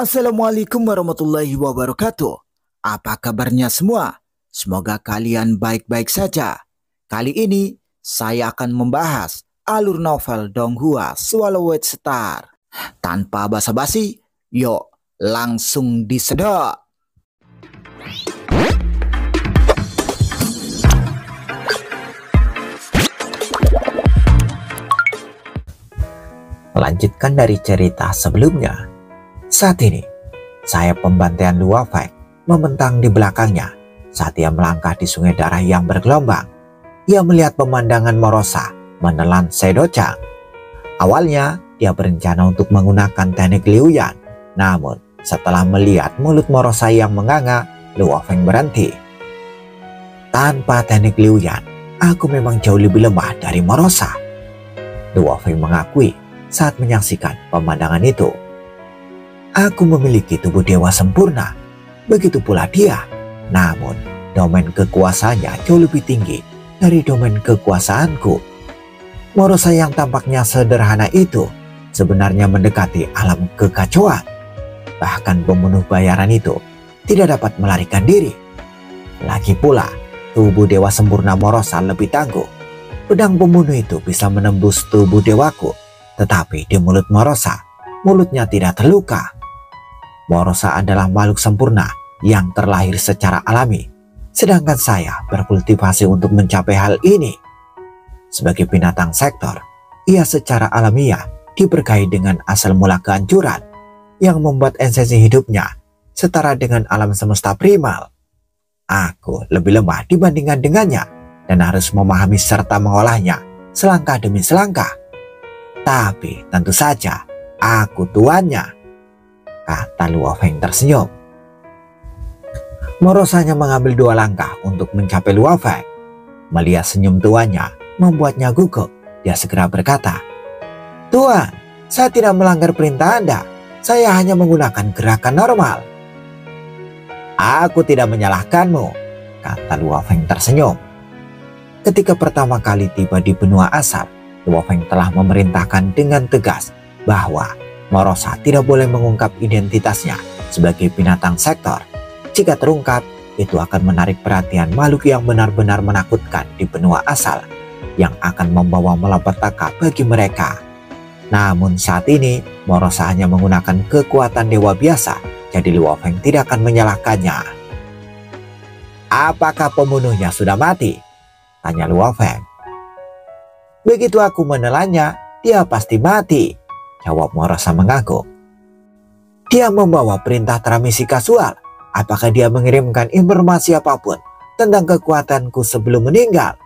Assalamualaikum warahmatullahi wabarakatuh. Apa kabarnya semua? Semoga kalian baik-baik saja. Kali ini saya akan membahas alur novel Donghua Swallowed Star. Tanpa basa-basi, yuk langsung disedot. Lanjutkan dari cerita sebelumnya. Saat ini, sayap pembantaian Luo Feng membentang di belakangnya saat ia melangkah di sungai darah yang bergelombang. Ia melihat pemandangan Morosa menelan Sedo-chan. Awalnya, dia berencana untuk menggunakan teknik Liu Yan. Namun, setelah melihat mulut Morosa yang menganga, Luo Feng berhenti. Tanpa teknik Liu Yan, aku memang jauh lebih lemah dari Morosa, Luo Feng mengakui saat menyaksikan pemandangan itu. Aku memiliki tubuh dewa sempurna, begitu pula dia. Namun, domain kekuasaannya jauh lebih tinggi dari domain kekuasaanku. Morosa yang tampaknya sederhana itu sebenarnya mendekati alam kekacauan. Bahkan pembunuh bayaran itu tidak dapat melarikan diri. Lagi pula, tubuh dewa sempurna Morosa lebih tangguh. Pedang pembunuh itu bisa menembus tubuh dewaku, tetapi di mulut Morosa, mulutnya tidak terluka. Morosa adalah makhluk sempurna yang terlahir secara alami, sedangkan saya berkultivasi untuk mencapai hal ini. Sebagai binatang sektor, ia secara alamiah diberkahi dengan asal mula kehancuran yang membuat esensi hidupnya setara dengan alam semesta primal. Aku lebih lemah dibandingkan dengannya dan harus memahami serta mengolahnya selangkah demi selangkah. Tapi tentu saja aku tuannya, kata Luo Feng tersenyum. Morosanya mengambil 2 langkah untuk mencapai Luo Feng. Melihat senyum tuannya membuatnya gugup. Dia segera berkata, "Tuan, saya tidak melanggar perintah Anda. Saya hanya menggunakan gerakan normal." "Aku tidak menyalahkanmu," kata Luo Feng tersenyum. Ketika pertama kali tiba di benua asar, Luo Feng telah memerintahkan dengan tegas bahwa Morosa tidak boleh mengungkap identitasnya sebagai binatang sektor. Jika terungkap, itu akan menarik perhatian makhluk yang benar-benar menakutkan di benua asal, yang akan membawa malapetaka bagi mereka. Namun saat ini, Morosa hanya menggunakan kekuatan dewa biasa, jadi Luo Feng tidak akan menyalahkannya. "Apakah pembunuhnya sudah mati?" tanya Luo Feng. "Begitu aku menelannya, dia pasti mati," jawab Morosa mengangguk. "Dia membawa perintah transmisi kasual. Apakah dia mengirimkan informasi apapun tentang kekuatanku sebelum meninggal?"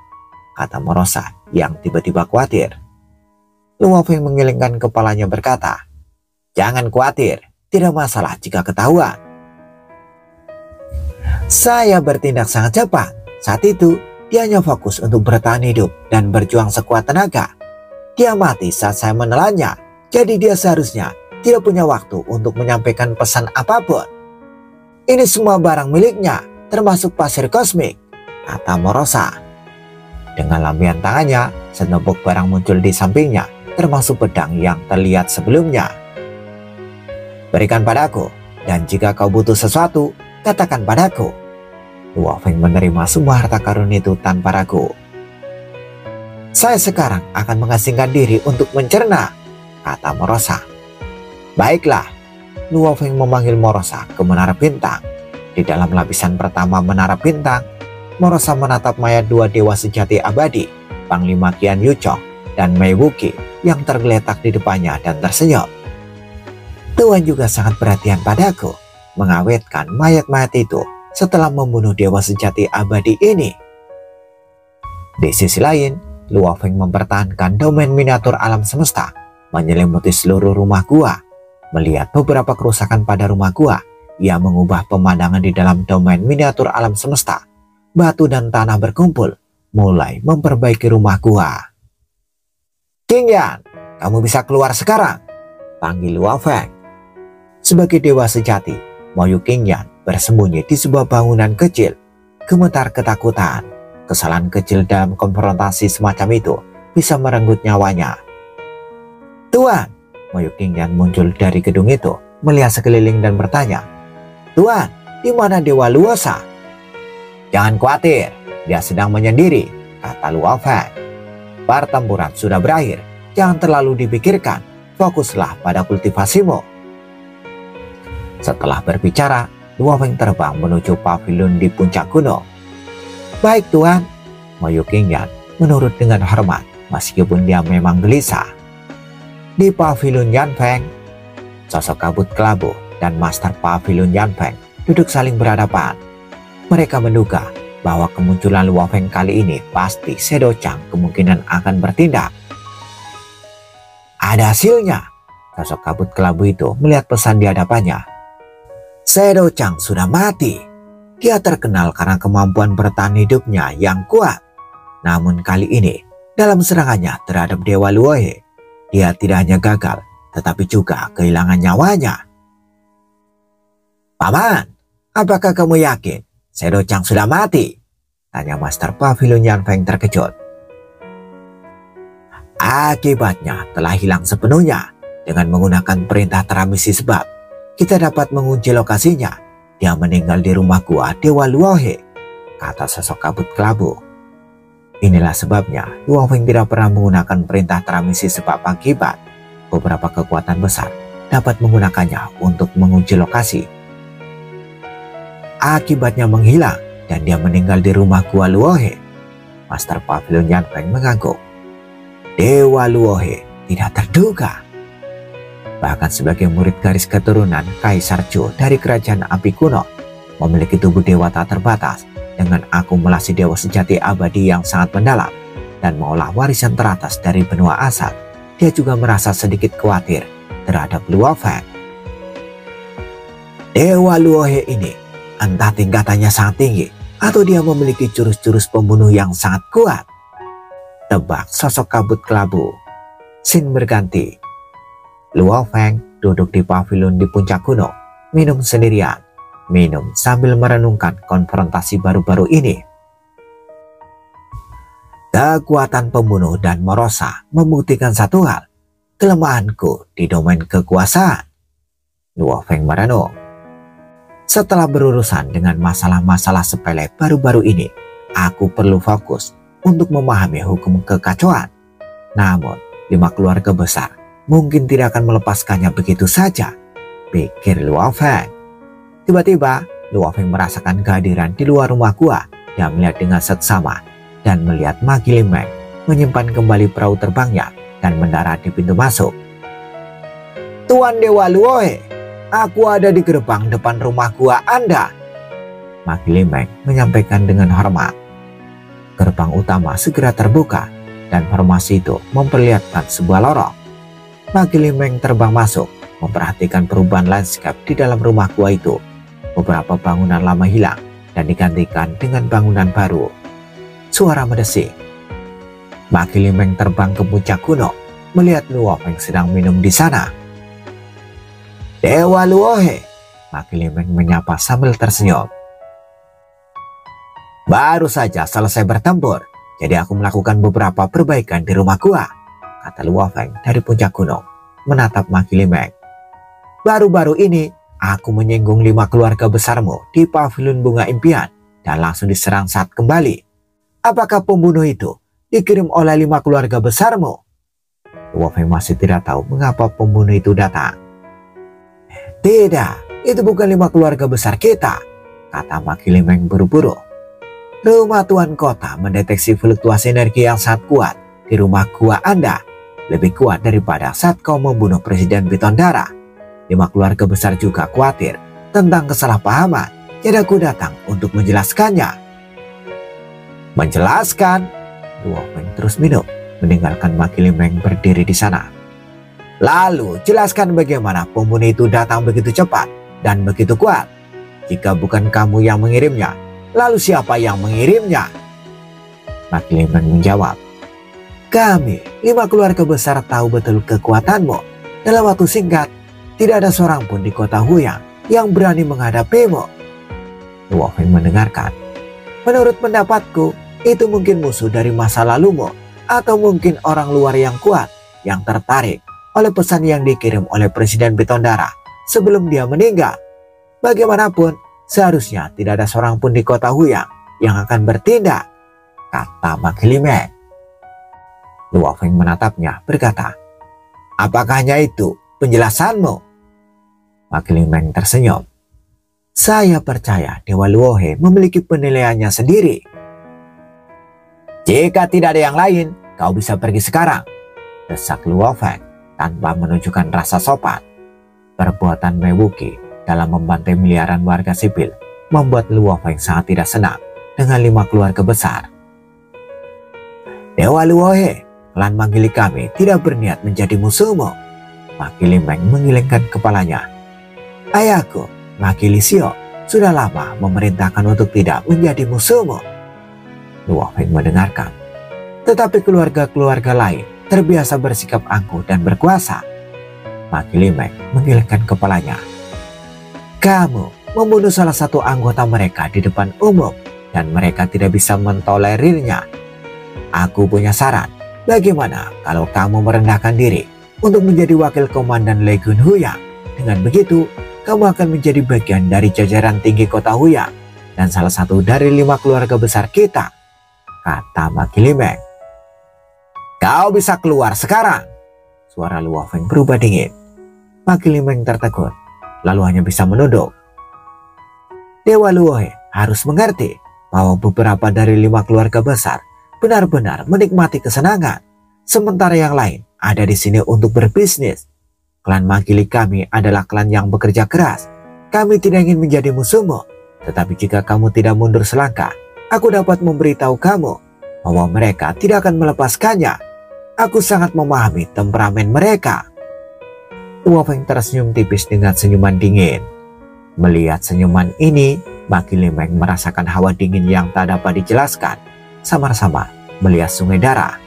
kata Morosa yang tiba-tiba khawatir. Luo Feng mengelengkan kepalanya berkata, "Jangan khawatir, tidak masalah jika ketahuan." Saya bertindak sangat cepat. Saat itu, dia hanya fokus untuk bertahan hidup dan berjuang sekuat tenaga. Dia mati saat saya menelannya, jadi dia seharusnya tidak punya waktu untuk menyampaikan pesan apapun. Ini semua barang miliknya, termasuk pasir kosmik, kata Morosa. Dengan lambaian tangannya, setumpuk barang muncul di sampingnya, termasuk pedang yang terlihat sebelumnya. "Berikan padaku, dan jika kau butuh sesuatu, katakan padaku." Luo Feng menerima semua harta karun itu tanpa ragu. "Saya sekarang akan mengasingkan diri untuk mencerna," kata Morosa. "Baiklah." Luo Feng memanggil Morosa ke Menara Bintang. Di dalam lapisan pertama Menara Bintang, Morosa menatap mayat 2 dewa sejati abadi, Panglima Qian Yuchong dan Mei Wuqi yang tergeletak di depannya dan tersenyum. "Tuan juga sangat perhatian padaku, mengawetkan mayat-mayat itu setelah membunuh dewa sejati abadi ini." Di sisi lain, Luo Feng mempertahankan domain miniatur alam semesta, menyelimuti seluruh rumah gua. Melihat beberapa kerusakan pada rumah gua, ia mengubah pemandangan di dalam domain miniatur alam semesta. Batu dan tanah berkumpul, mulai memperbaiki rumah gua. "Qingyan, kamu bisa keluar sekarang," panggil Luo Feng. Sebagai dewa sejati, Moyu Qingyan bersembunyi di sebuah bangunan kecil. Gemetar ketakutan, kesalahan kecil dalam konfrontasi semacam itu bisa merenggut nyawanya. "Tuan!" Moyu Qingyan muncul dari gedung itu melihat sekeliling dan bertanya, "Tuan, di mana Dewa Luosa?" "Jangan khawatir, dia sedang menyendiri," kata Luo Feng. "Pertempuran sudah berakhir, jangan terlalu dipikirkan, fokuslah pada kultivasimu." Setelah berbicara, Luo Feng terbang menuju pavilion di puncak gunung. "Baik Tuan," Moyu Qingyan menurut dengan hormat meskipun dia memang gelisah. Di pavilion Yanfeng, sosok kabut kelabu dan master pavilion Yanfeng duduk saling berhadapan. Mereka menduga bahwa kemunculan Luo Feng kali ini pasti Shadow Chang kemungkinan akan bertindak. "Ada hasilnya," sosok kabut kelabu itu melihat pesan di hadapannya. "Shadow Chang sudah mati. Dia terkenal karena kemampuan bertahan hidupnya yang kuat. Namun kali ini, dalam serangannya terhadap Dewa Luohe, dia tidak hanya gagal, tetapi juga kehilangan nyawanya." "Paman, apakah kamu yakin Shadow Chang sudah mati?" tanya Master Pavilion Yanfeng terkejut. "Akibatnya telah hilang sepenuhnya. Dengan menggunakan perintah transmisi sebab, kita dapat mengunci lokasinya. Dia meninggal di rumah gua Dewa Luohe," kata sosok kabut kelabu. Inilah sebabnya Luo Feng tidak pernah menggunakan perintah transmisi sebab akibat beberapa kekuatan besar dapat menggunakannya untuk mengunci lokasi. Akibatnya menghilang dan dia meninggal di rumah gua Luohe. Master Pavilion Yanfeng mengangguk. Dewa Luohe tidak terduga. Bahkan sebagai murid garis keturunan Kaisar Zhou dari kerajaan api kuno, memiliki tubuh dewa tak terbatas dengan akumulasi dewa sejati abadi yang sangat mendalam dan mengolah warisan teratas dari benua asal, dia juga merasa sedikit khawatir terhadap Luo Feng. Dewa Luohe ini entah tingkatannya sangat tinggi atau dia memiliki jurus-jurus pembunuh yang sangat kuat. Tebak sosok kabut kelabu. Scene berganti. Luo Feng duduk di pavilion di puncak gunung, minum sendirian. Minum sambil merenungkan konfrontasi baru-baru ini. Kekuatan pembunuh dan merosa membuktikan satu hal, kelemahanku di domain kekuasaan. Luo Feng merenung. Setelah berurusan dengan masalah-masalah sepele baru-baru ini, aku perlu fokus untuk memahami hukum kekacauan. Namun, 5 keluarga besar mungkin tidak akan melepaskannya begitu saja, pikir Luo Feng. Tiba-tiba, Luo Feng merasakan kehadiran di luar rumah gua dan melihat dengan seksama dan melihat Magi Limeng menyimpan kembali perahu terbangnya dan mendarat di pintu masuk. Tuan Dewa Luohe, aku ada di gerbang depan rumah gua Anda, Magi Limeng menyampaikan dengan hormat. Gerbang utama segera terbuka dan formasi itu memperlihatkan sebuah lorong. Magi Limeng terbang masuk, memperhatikan perubahan landscape di dalam rumah gua itu. Beberapa bangunan lama hilang dan digantikan dengan bangunan baru. Suara mendesing. Magi Limeng terbang ke puncak gunung, melihat Luo Feng sedang minum di sana. Dewa Luohe, Magi Limeng menyapa sambil tersenyum. Baru saja selesai bertempur, jadi aku melakukan beberapa perbaikan di rumah gua, kata Luo Feng dari puncak gunung, menatap Magi Limeng. Baru-baru ini, aku menyinggung 5 keluarga besarmu di pavilion bunga impian dan langsung diserang saat kembali. Apakah pembunuh itu dikirim oleh 5 keluarga besarmu? Luo Feng masih tidak tahu mengapa pembunuh itu datang. Tidak, itu bukan 5 keluarga besar kita, kata Magi Limeng buru-buru. Rumah Tuan Kota mendeteksi fluktuasi energi yang sangat kuat di rumah gua Anda. Lebih kuat daripada saat kau membunuh Presiden Bitondara. 5 keluarga besar juga khawatir tentang kesalahpahaman. Jadi aku datang untuk menjelaskannya. Menjelaskan? Luo Feng terus minum, meninggalkan Magi Limeng berdiri di sana. Lalu jelaskan bagaimana pembunuh itu datang begitu cepat dan begitu kuat. Jika bukan kamu yang mengirimnya, lalu siapa yang mengirimnya? Magi Limeng menjawab. Kami 5 keluarga besar tahu betul kekuatanmu. Dalam waktu singkat, tidak ada seorang pun di kota Huyang yang berani menghadapimu. Luo Feng mendengarkan. Menurut pendapatku, itu mungkin musuh dari masa lalumu, atau mungkin orang luar yang kuat, yang tertarik oleh pesan yang dikirim oleh Presiden Bitondara sebelum dia meninggal. Bagaimanapun, seharusnya tidak ada seorang pun di kota Huyang yang akan bertindak, kata Makilimeng. Luo Feng menatapnya berkata, apakah hanya itu penjelasanmu? Makilimeng tersenyum. Saya percaya Dewa Luohe memiliki penilaiannya sendiri. Jika tidak ada yang lain, kau bisa pergi sekarang, desak Luo Feng tanpa menunjukkan rasa sopan. Perbuatan Mewuki dalam membantai miliaran warga sipil membuat Luo Feng sangat tidak senang dengan 5 keluarga besar. Dewa Luohe, klan Manggili kami tidak berniat menjadi musuhmu. Makilimeng menggelengkan kepalanya. Ayahku, Makili Sio, sudah lama memerintahkan untuk tidak menjadi musuhmu. Luo Feng mendengarkan. Tetapi keluarga-keluarga lain terbiasa bersikap angkuh dan berkuasa. Makilimeng menggelengkan kepalanya. Kamu membunuh salah satu anggota mereka di depan umum dan mereka tidak bisa mentolerirnya. Aku punya saran. Bagaimana kalau kamu merendahkan diri untuk menjadi wakil komandan Legiun Huyang? Dengan begitu, kamu akan menjadi bagian dari jajaran tinggi kota Huyang dan salah satu dari 5 keluarga besar kita, kata Makilimeng. Kau bisa keluar sekarang. Suara Luo Feng berubah dingin. Makilimeng tertegun, lalu hanya bisa menunduk. Dewa Luohe harus mengerti bahwa beberapa dari 5 keluarga besar benar-benar menikmati kesenangan, sementara yang lain ada di sini untuk berbisnis. Klan Manggili kami adalah klan yang bekerja keras. Kami tidak ingin menjadi musuhmu, tetapi jika kamu tidak mundur selangkah, aku dapat memberitahu kamu bahwa mereka tidak akan melepaskannya. Aku sangat memahami temperamen mereka. Luo Feng tersenyum tipis dengan senyuman dingin. Melihat senyuman ini, Makilimeng merasakan hawa dingin yang tak dapat dijelaskan. Samar-samar melihat sungai darah.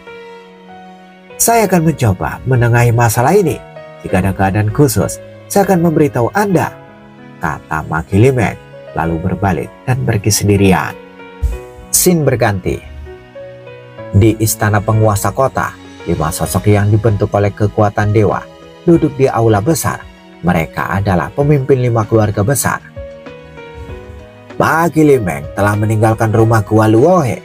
Saya akan mencoba menengahi masalah ini. Jika ada keadaan khusus, saya akan memberitahu Anda, kata Makilimeng, lalu berbalik dan pergi sendirian. Scene berganti. Di istana penguasa kota, 5 sosok yang dibentuk oleh kekuatan dewa duduk di aula besar. Mereka adalah pemimpin 5 keluarga besar. Makilimeng telah meninggalkan rumah Gua Luohe,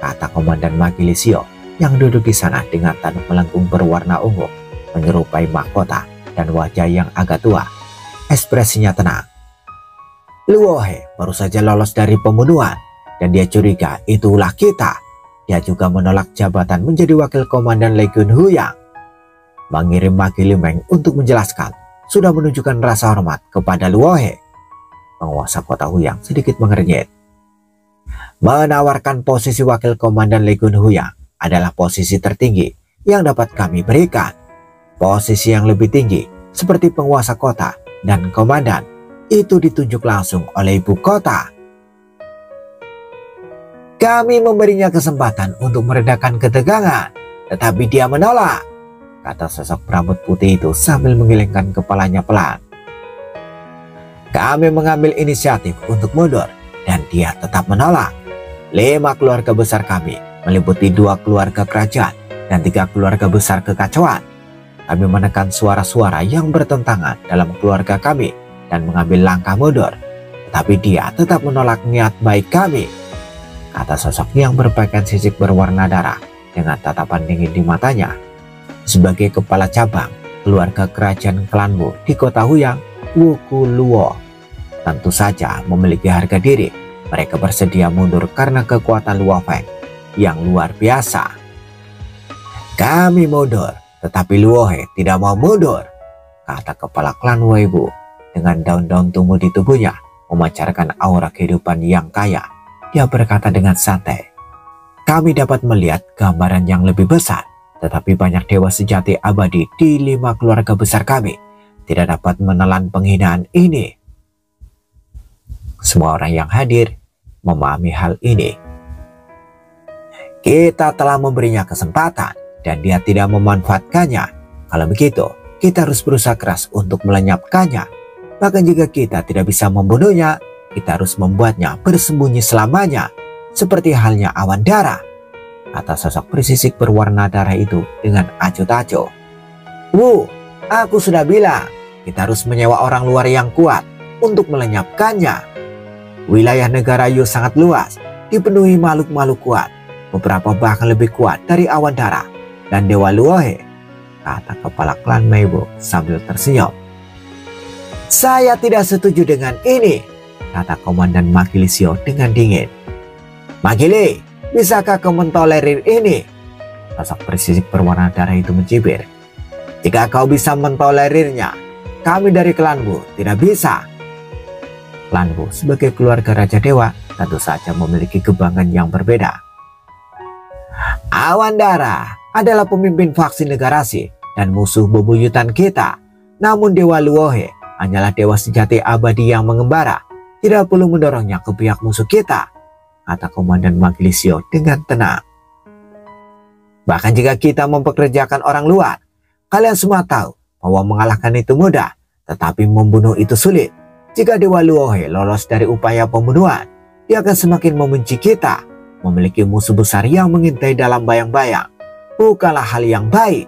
kata Komandan Magili Sio yang duduk di sana dengan tanduk melengkung berwarna ungu, menyerupai mahkota dan wajah yang agak tua. Ekspresinya tenang. Luohe baru saja lolos dari pembunuhan dan dia curiga itu ulah kita. Dia juga menolak jabatan menjadi wakil komandan Legiun Huyang. Mengirim Makilimeng untuk menjelaskan sudah menunjukkan rasa hormat kepada Luohe. Penguasa kota Huyang sedikit mengernyit. Menawarkan posisi wakil komandan Legiun Huyang adalah posisi tertinggi yang dapat kami berikan. Posisi yang lebih tinggi seperti penguasa kota dan komandan itu ditunjuk langsung oleh ibu kota. Kami memberinya kesempatan untuk meredakan ketegangan, tetapi dia menolak, kata sosok berambut putih itu sambil menggelengkan kepalanya pelan. Kami mengambil inisiatif untuk mundur dan dia tetap menolak. 5 keluarga besar kami meliputi 2 keluarga kerajaan dan 3 keluarga besar kekacauan. Kami menekan suara-suara yang bertentangan dalam keluarga kami dan mengambil langkah mundur, tetapi dia tetap menolak niat baik kami, kata sosok yang berpakaian sisik berwarna darah dengan tatapan dingin di matanya. Sebagai kepala cabang keluarga kerajaan klanmu di kota Huyang, Wuku Luo tentu saja memiliki harga diri. Mereka bersedia mundur karena kekuatan Luo Feng yang luar biasa. Kami mundur, tetapi Luohe tidak mau mundur, kata kepala klan Weibo dengan daun-daun tumbuh di tubuhnya memancarkan aura kehidupan yang kaya. Dia berkata dengan santai, kami dapat melihat gambaran yang lebih besar, tetapi banyak dewa sejati abadi di 5 keluarga besar kami tidak dapat menelan penghinaan ini. Semua orang yang hadir memahami hal ini. Kita telah memberinya kesempatan dan dia tidak memanfaatkannya. Kalau begitu, kita harus berusaha keras untuk melenyapkannya. Bahkan jika kita tidak bisa membunuhnya, kita harus membuatnya bersembunyi selamanya, seperti halnya awan darah, kata sosok bersisik berwarna darah itu dengan acuh-acuh. Aku sudah bilang, kita harus menyewa orang luar yang kuat untuk melenyapkannya. Wilayah negara Yu sangat luas, dipenuhi makhluk-makhluk kuat, beberapa bahkan lebih kuat dari awan dara dan Dewa Luohe, kata kepala klan Meiwu sambil tersenyum. Saya tidak setuju dengan ini, kata Komandan Magilisio dengan dingin. Magili, bisakah kau mentolerir ini? Sosok bersisik berwarna darah itu mencibir. Jika kau bisa mentolerirnya, kami dari klanmu tidak bisa. Klanmu sebagai keluarga Raja Dewa tentu saja memiliki kebanggaan yang berbeda. Awan Dara adalah pemimpin faksi Negarasi dan musuh bebuyutan kita. Namun Dewa Luohe hanyalah dewa sejati abadi yang mengembara. Tidak perlu mendorongnya ke pihak musuh kita, kata Komandan Magilisio dengan tenang. Bahkan jika kita mempekerjakan orang luar, kalian semua tahu bahwa mengalahkan itu mudah, tetapi membunuh itu sulit. Jika Dewa Luohe lolos dari upaya pembunuhan, dia akan semakin membenci kita. Memiliki musuh besar yang mengintai dalam bayang-bayang bukanlah hal yang baik.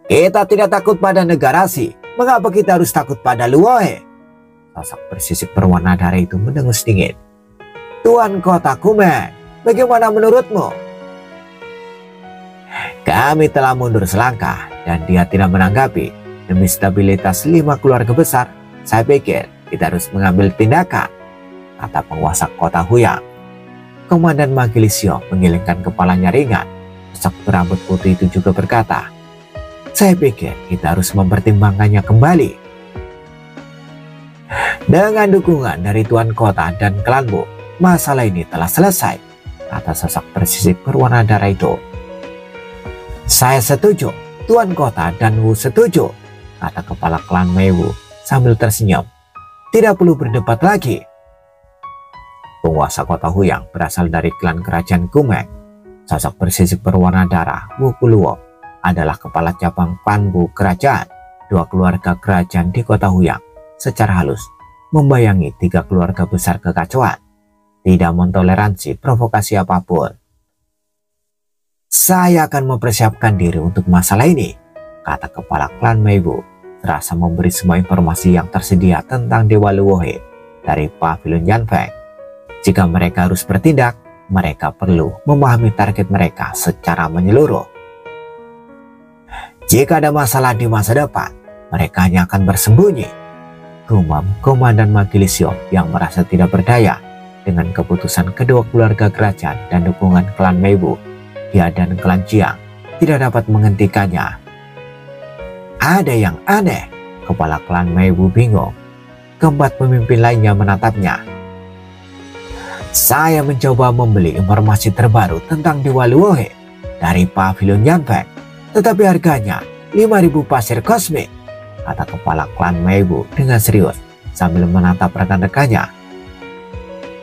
Kita tidak takut pada Negarasi, mengapa kita harus takut pada Luohe? Sosok bersisik berwarna darah itu mendengus dingin. Tuan Kota Kumen, bagaimana menurutmu? Kami telah mundur selangkah dan dia tidak menanggapi. Demi stabilitas 5 keluarga besar, saya pikir kita harus mengambil tindakan, kata penguasa kota Huyang. Komandan Magilisio menggelengkan kepalanya ringan. Sosok berambut putih itu juga berkata, saya pikir kita harus mempertimbangkannya kembali. Dengan dukungan dari Tuan Kota dan klanmu, masalah ini telah selesai, kata sosok bersisik berwarna darah itu. Saya setuju, Tuan Kota dan Wu setuju, kata kepala klan Meiwu sambil tersenyum. Tidak perlu berdebat lagi. Penguasa kota Huyang berasal dari klan kerajaan Kumeng. Sosok bersisik berwarna darah Wu Kuluo adalah kepala cabang Panbu kerajaan. 2 keluarga kerajaan di kota Huyang secara halus membayangi 3 keluarga besar kekacauan. Tidak mentoleransi provokasi apapun. Saya akan mempersiapkan diri untuk masalah ini, kata kepala klan Meiwu, terasa memberi semua informasi yang tersedia tentang Dewa Luohe dari Pavilion Yanfeng. Jika mereka harus bertindak, mereka perlu memahami target mereka secara menyeluruh. Jika ada masalah di masa depan, mereka hanya akan bersembunyi, gumam Komandan Magilisio yang merasa tidak berdaya dengan keputusan kedua keluarga kerajaan dan dukungan klan Meiwu. Dia dan klan Jiang tidak dapat menghentikannya. Ada yang aneh, kepala klan Meiwu bingung. Keempat pemimpin lainnya menatapnya. Saya mencoba membeli informasi terbaru tentang Dewa Luohe dari Pavilion Yanfeng, tetapi harganya 5.000 pasir kosmik, kata kepala klan Meiwu dengan serius sambil menatap rekan-rekannya.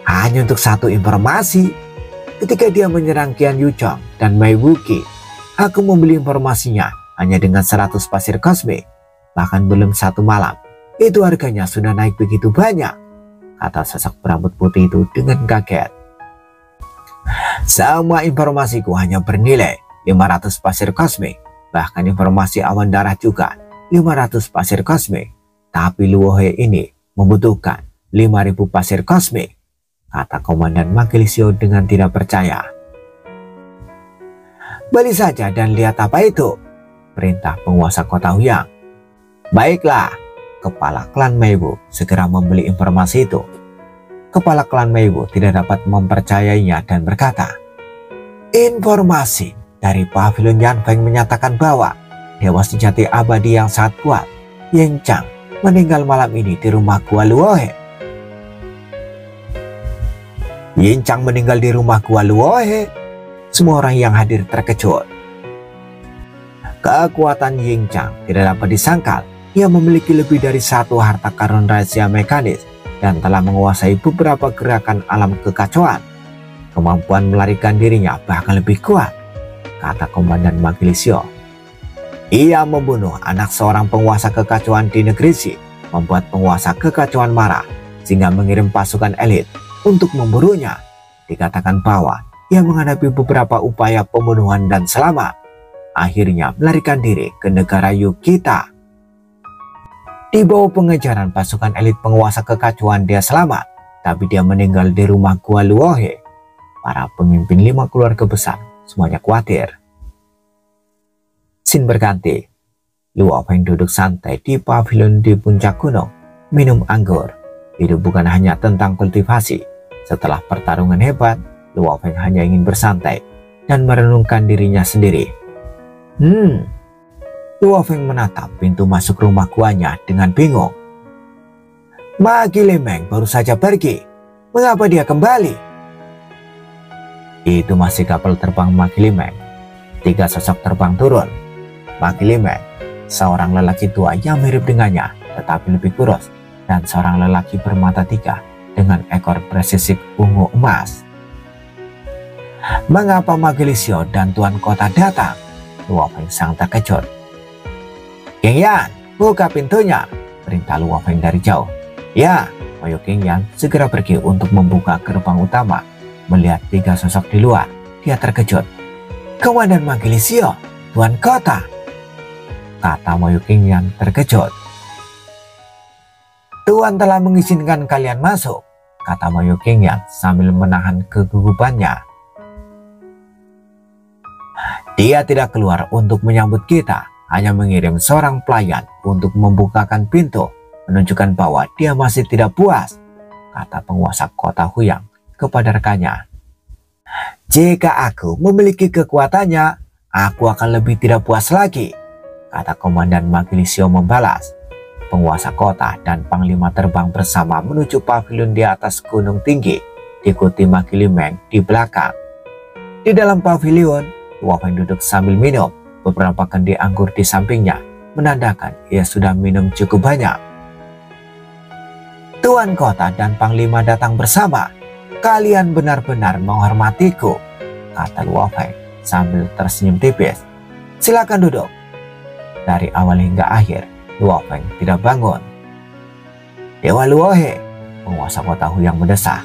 Hanya untuk satu informasi, ketika dia menyerang Qian Yuchong dan Mei Wuqi, aku membeli informasinya hanya dengan 100 pasir kosmik. Bahkan belum 1 malam, itu harganya sudah naik begitu banyak, kata sosok berambut putih itu dengan kaget. Semua informasiku hanya bernilai 500 pasir kosmik, bahkan informasi awan darah juga 500 pasir kosmik. Tapi Luohe ini membutuhkan 5.000 pasir kosmik, kata Komandan Magilisio dengan tidak percaya. Balik saja dan lihat apa itu, perintah penguasa kota Huyang. Baiklah, kepala klan Meiwu segera membeli informasi itu. Kepala klan Meiwu tidak dapat mempercayainya dan berkata, informasi dari Pavilion Yanfeng menyatakan bahwa dewa sejati abadi yang sangat kuat, Yin Chang, meninggal malam ini di rumah Gua Luohe. Yin Chang meninggal di rumah Gua Luohe. Semua orang yang hadir terkejut. Kekuatan Yin Chang tidak dapat disangkal. Ia memiliki lebih dari 1 harta karun rahasia mekanis dan telah menguasai beberapa gerakan alam kekacauan. Kemampuan melarikan dirinya bahkan lebih kuat, kata Komandan Magilisio. Ia membunuh anak seorang penguasa kekacauan di negeri Si, membuat penguasa kekacauan marah sehingga mengirim pasukan elit untuk memburunya. Dikatakan bahwa ia menghadapi beberapa upaya pembunuhan dan selamat. Akhirnya melarikan diri ke negara Yu kita. Di bawah pengejaran pasukan elit penguasa kekacauan dia selamat, tapi dia meninggal di rumah Gua Luohe. Para pemimpin 5 keluarga besar semuanya khawatir. Scene berganti. Luo Feng duduk santai di pavilion di puncak gunung, minum anggur. Itu bukan hanya tentang kultivasi. Setelah pertarungan hebat, Luo Feng hanya ingin bersantai dan merenungkan dirinya sendiri. Luo Feng menatap pintu masuk rumah guanya dengan bingung. Ma Qilimeng baru saja pergi. Mengapa dia kembali? Itu masih kapal terbang Ma Qilimeng. 3 sosok terbang turun. Ma Qilimeng, seorang lelaki tua yang mirip dengannya tetapi lebih kurus, dan seorang lelaki bermata 3 dengan ekor bersisik ungu emas. Mengapa Magelisio dan Tuan Kota datang? Luo Feng sangat terkejut. King Yan, buka pintunya, perintah Luo Feng dari jauh. Ya, Moyo King Yan segera pergi untuk membuka gerbang utama. Melihat 3 sosok di luar, dia terkejut. Komandan Magelisio, Tuan Kota, kata Moyo King Yan terkejut. Tuan telah mengizinkan kalian masuk, kata Moyo King Yan sambil menahan kegugupannya. Dia tidak keluar untuk menyambut kita, hanya mengirim seorang pelayan untuk membukakan pintu, menunjukkan bahwa dia masih tidak puas, kata penguasa kota Huyang kepada rekannya. Jika aku memiliki kekuatannya, aku akan lebih tidak puas lagi, kata Komandan Magelisio membalas. Penguasa kota dan panglima terbang bersama menuju pavilion di atas gunung tinggi, diikuti Ma Qilimeng di belakang. Di dalam pavilion, Luo Feng duduk sambil minum. Beberapa kendi anggur di sampingnya menandakan ia sudah minum cukup banyak. Tuan Kota dan Panglima datang bersama. Kalian benar-benar menghormatiku, kata Luo Feng sambil tersenyum tipis. Silakan duduk. Dari awal hingga akhir, Luo Feng tidak bangun. Dewa Luohe, penguasa kota Huyang mendesak.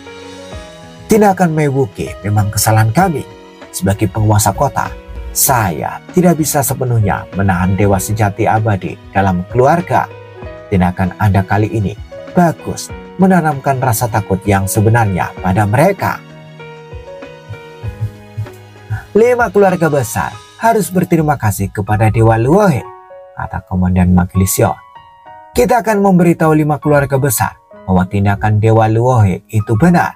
Tindakan Mei Wuqi memang kesalahan kami. Sebagai penguasa kota, saya tidak bisa sepenuhnya menahan dewa sejati abadi dalam keluarga. Tindakan Anda kali ini bagus, menanamkan rasa takut yang sebenarnya pada mereka. 5 keluarga besar harus berterima kasih kepada Dewa Luohe, kata Komandan Magelisio. Kita akan memberitahu 5 keluarga besar bahwa tindakan Dewa Luohe itu benar.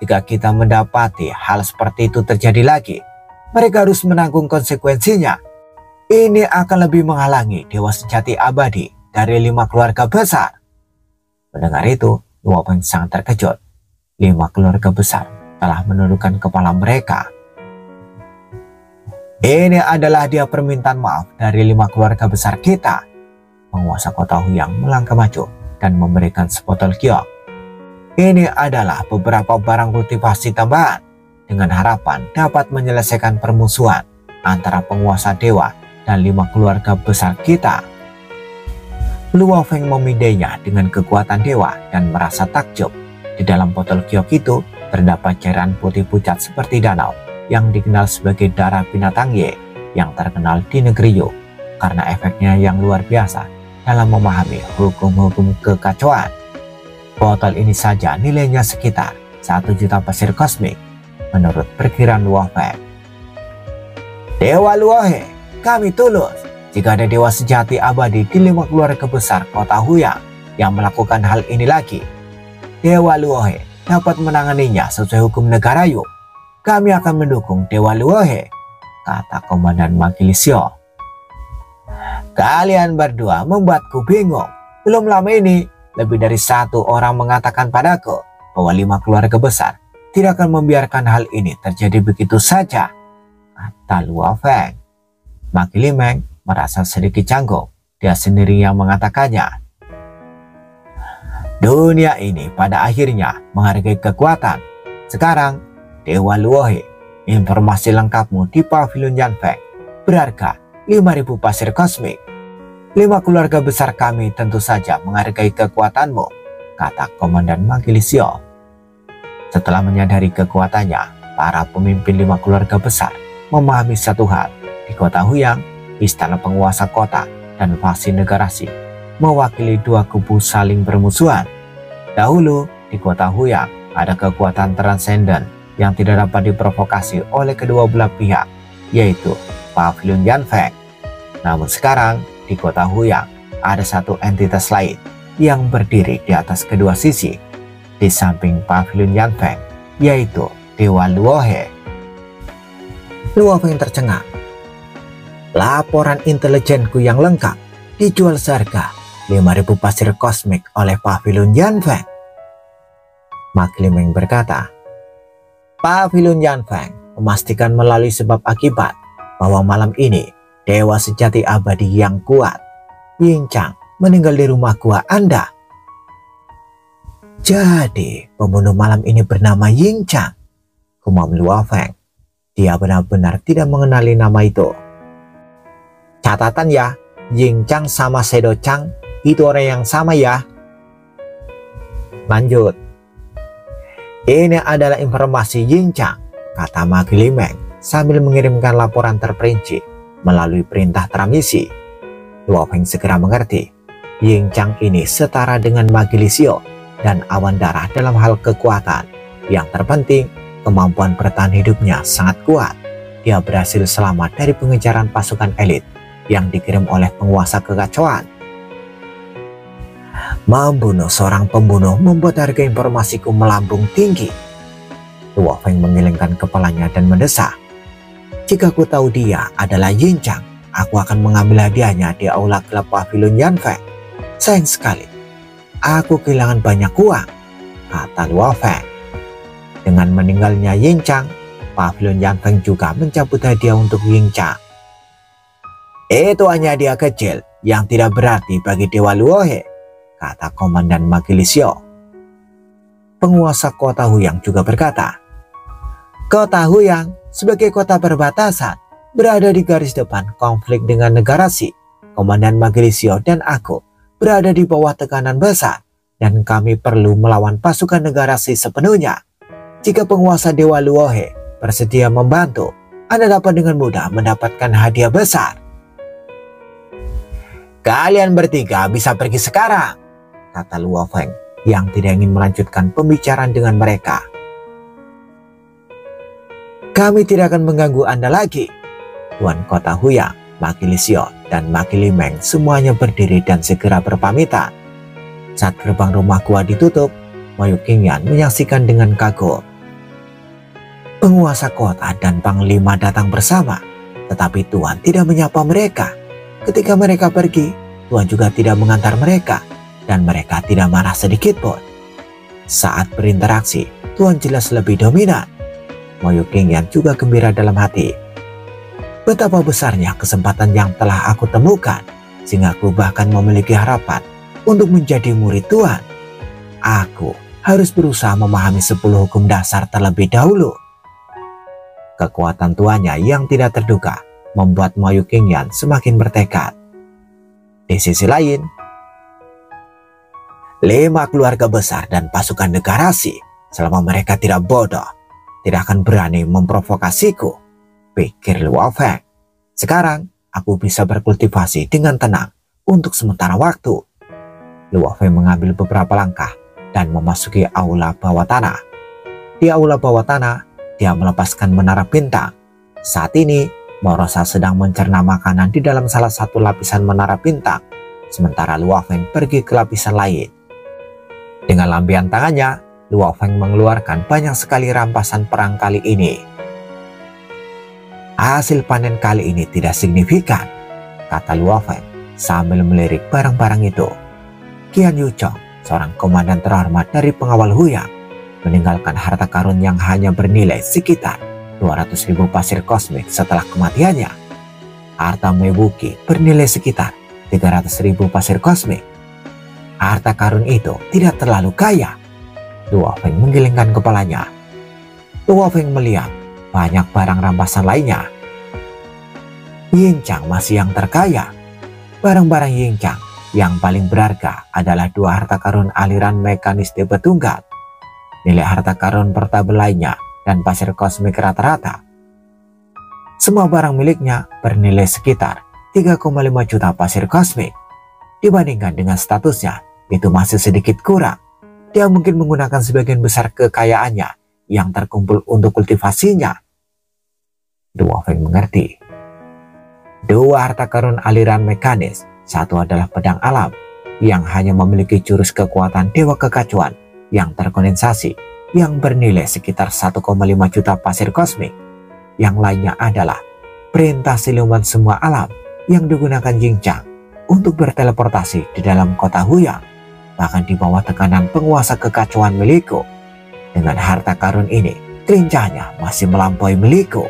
Jika kita mendapati hal seperti itu terjadi lagi, mereka harus menanggung konsekuensinya. Ini akan lebih menghalangi dewa sejati abadi dari 5 keluarga besar. Mendengar itu, Luo Feng sangat terkejut. 5 keluarga besar telah menundukkan kepala mereka. Ini adalah dia permintaan maaf dari 5 keluarga besar kita. Penguasa kota Huyang melangkah maju dan memberikan sebotol giok. Ini adalah beberapa barang kultivasi tambahan dengan harapan dapat menyelesaikan permusuhan antara penguasa dewa dan 5 keluarga besar kita. Luo Feng memindainya dengan kekuatan dewa dan merasa takjub. Di dalam botol giok itu terdapat cairan putih pucat seperti danau yang dikenal sebagai darah binatang Ye yang terkenal di negeri Yu karena efeknya yang luar biasa dalam memahami hukum-hukum kekacauan. Botol ini saja nilainya sekitar 1 juta pasir kosmik menurut perkiraan Luo Feng. Dewa Luohe, kami tulus jika ada dewa sejati abadi di 5 keluarga besar kota Huyang yang melakukan hal ini lagi. Dewa Luohe dapat menanganinya sesuai hukum negara Yu. Kami akan mendukung Dewa Luohe, kata Komandan Magelisio. Kalian berdua membuatku bingung. Belum lama ini, lebih dari 1 orang mengatakan padaku bahwa 5 keluarga besar tidak akan membiarkan hal ini terjadi begitu saja, kata Luo Feng. Ma Qilimeng merasa sedikit canggung. Dia sendiri yang mengatakannya. Dunia ini pada akhirnya menghargai kekuatan. Sekarang, Dewa Luohe, informasi lengkapmu di pavilion Yanfeng berharga 5.000 pasir kosmik. 5 keluarga besar kami tentu saja menghargai kekuatanmu, kata Komandan Magelisio. Setelah menyadari kekuatannya, para pemimpin 5 keluarga besar memahami satu hal. Di kota Huyang, istana penguasa kota dan faksi negarasi mewakili dua kubu saling bermusuhan. Dahulu di kota Huyang ada kekuatan transenden yang tidak dapat diprovokasi oleh kedua belah pihak, yaitu Pavilion Yanfeng. Namun sekarang di kota Huyang ada satu entitas lain yang berdiri di atas kedua sisi di samping Pavilion Yanfeng, yaitu Dewa Luohe. Luohe tercengang. Laporan intelijenku yang lengkap dijual seharga 5.000 pasir kosmik oleh Pavilion Yanfeng. Maglimeng berkata, Pavilion Yanfeng memastikan melalui sebab akibat bahwa malam ini dewa sejati abadi yang kuat, Ying Chang, meninggal di rumah gua Anda. Jadi pembunuh malam ini bernama Ying Chang, gumam Luohe. Dia benar-benar tidak mengenali nama itu. Catatan ya, Ying Chang sama Shadow Chang itu orang yang sama ya. Lanjut. Ini adalah informasi Ying Chang, kata Maglimeng sambil mengirimkan laporan terperinci melalui perintah transmisi. Luohe segera mengerti. Ying Chang ini setara dengan Magilisio dan awan darah dalam hal kekuatan. Yang terpenting, kemampuan bertahan hidupnya sangat kuat. Dia berhasil selamat dari pengejaran pasukan elit yang dikirim oleh penguasa kekacauan. Membunuh seorang pembunuh membuat harga informasiku melambung tinggi. Luohe menggelengkan kepalanya dan mendesak. Jika ku tahu dia adalah Ying Chang, aku akan mengambil hadiahnya di aula gelap Pavilion Yanfeng. Sayang sekali, aku kehilangan banyak uang, kata Luohe. Dengan meninggalnya Ying Chang, Pavilion Yanfeng juga mencabut hadiah untuk Ying Chang. Itu hanya hadiah kecil yang tidak berarti bagi Dewa Luohe, kata Komandan Magilisio. Penguasa kota Huyang juga berkata, Kota Huyang sebagai kota perbatasan berada di garis depan konflik dengan negara Si. Komandan Magilisio dan aku berada di bawah tekanan besar dan kami perlu melawan pasukan negara Si sepenuhnya. Jika penguasa Dewa Luohe bersedia membantu, Anda dapat dengan mudah mendapatkan hadiah besar. Kalian bertiga bisa pergi sekarang, kata Luohe yang tidak ingin melanjutkan pembicaraan dengan mereka. Kami tidak akan mengganggu Anda lagi. Tuan kota Huyang, Magilisio, dan Maglimeng semuanya berdiri dan segera berpamitan. Saat gerbang rumah gua ditutup, Moyu Qingyan menyaksikan dengan kagum. Penguasa kota dan panglima datang bersama, tetapi Tuan tidak menyapa mereka. Ketika mereka pergi, Tuan juga tidak mengantar mereka, dan mereka tidak marah sedikit pun. Saat berinteraksi, Tuan jelas lebih dominan. Moyu Qingyan juga gembira dalam hati. Betapa besarnya kesempatan yang telah aku temukan, sehingga aku bahkan memiliki harapan untuk menjadi murid Tuan. Aku harus berusaha memahami 10 hukum dasar terlebih dahulu. Kekuatan tuannya yang tidak terduga membuat Moyu Qingyan semakin bertekad. Di sisi lain, 5 keluarga besar dan pasukan negara Si, selama mereka tidak bodoh, tidak akan berani memprovokasiku, pikir Luohe. Sekarang aku bisa berkultivasi dengan tenang untuk sementara waktu. Luohe mengambil beberapa langkah dan memasuki aula bawah tanah. Di aula bawah tanah, dia melepaskan menara bintang. Saat ini, Morosa sedang mencerna makanan di dalam salah satu lapisan menara bintang, sementara Luohe pergi ke lapisan lain. Dengan lambian tangannya, Luohe mengeluarkan banyak sekali rampasan perang kali ini. Hasil panen kali ini tidak signifikan, kata Luohe sambil melirik barang-barang itu. Qian Yuchong, seorang komandan terhormat dari pengawal Huyang, meninggalkan harta karun yang hanya bernilai sekitar 200.000 pasir kosmik setelah kematiannya. Harta Mebuki bernilai sekitar 300.000 pasir kosmik. Harta karun itu tidak terlalu kaya. Luohe menggelengkan kepalanya. Luohe melihat banyak barang rampasan lainnya. Ying Chang masih yang terkaya. Barang-barang Ying Chang yang paling berharga adalah 2 harta karun aliran mekanisme tunggal, nilai harta karun portabel lainnya, dan pasir kosmik rata-rata. Semua barang miliknya bernilai sekitar 3,5 juta pasir kosmik. Dibandingkan dengan statusnya, itu masih sedikit kurang. Dia mungkin menggunakan sebagian besar kekayaannya yang terkumpul untuk kultivasinya. Luo Feng mengerti. Dua harta karun aliran mekanis, satu adalah pedang alam yang hanya memiliki jurus kekuatan dewa kekacauan yang terkondensasi yang bernilai sekitar 1,5 juta pasir kosmik. Yang lainnya adalah perintah siluman semua alam yang digunakan Ying Chang untuk berteleportasi di dalam kota Huyang, bahkan di bawah tekanan penguasa kekacauan milikku. Dengan harta karun ini, lincahnya masih melampaui milikku.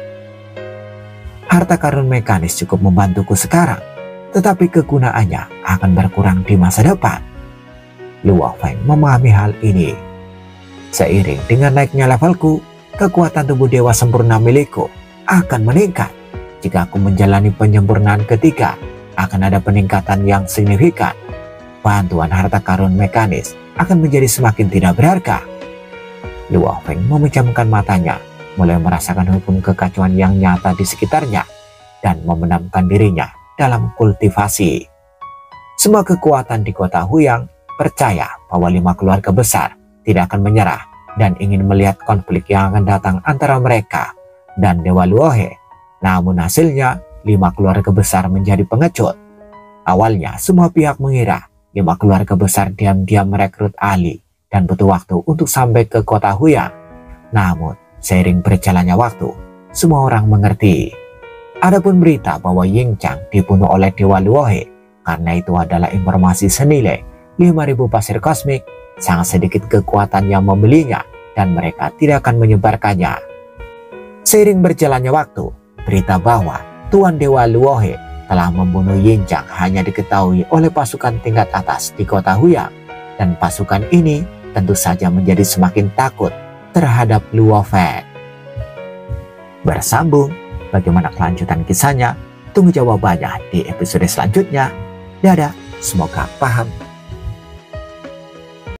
Harta karun mekanis cukup membantuku sekarang, tetapi kegunaannya akan berkurang di masa depan. Luo Feng memahami hal ini. Seiring dengan naiknya levelku, kekuatan tubuh dewa sempurna milikku akan meningkat. Jika aku menjalani penyempurnaan ketiga, akan ada peningkatan yang signifikan. Bantuan harta karun mekanis akan menjadi semakin tidak berharga. Luo Feng memejamkan matanya, mulai merasakan hukum kekacauan yang nyata di sekitarnya, dan memendamkan dirinya dalam kultivasi. Semua kekuatan di kota Huyang percaya bahwa 5 keluarga besar tidak akan menyerah dan ingin melihat konflik yang akan datang antara mereka dan Dewa Luohe. Namun hasilnya 5 keluarga besar menjadi pengecut. Awalnya semua pihak mengira 5 keluarga besar diam-diam merekrut ahli dan butuh waktu untuk sampai ke kota Huyang. Namun seiring berjalannya waktu, semua orang mengerti. Adapun berita bahwa Ying Chang dibunuh oleh Dewa Luohe karena itu adalah informasi senilai 5.000 pasir kosmik, sangat sedikit kekuatan yang membelinya dan mereka tidak akan menyebarkannya. Seiring berjalannya waktu, berita bahwa Tuan Dewa Luohe telah membunuh Ying Chang hanya diketahui oleh pasukan tingkat atas di kota Huyang, dan pasukan ini tentu saja menjadi semakin takut terhadap Luo Feng. Bersambung, bagaimana kelanjutan kisahnya? Tunggu jawabannya di episode selanjutnya. Dadah, semoga paham.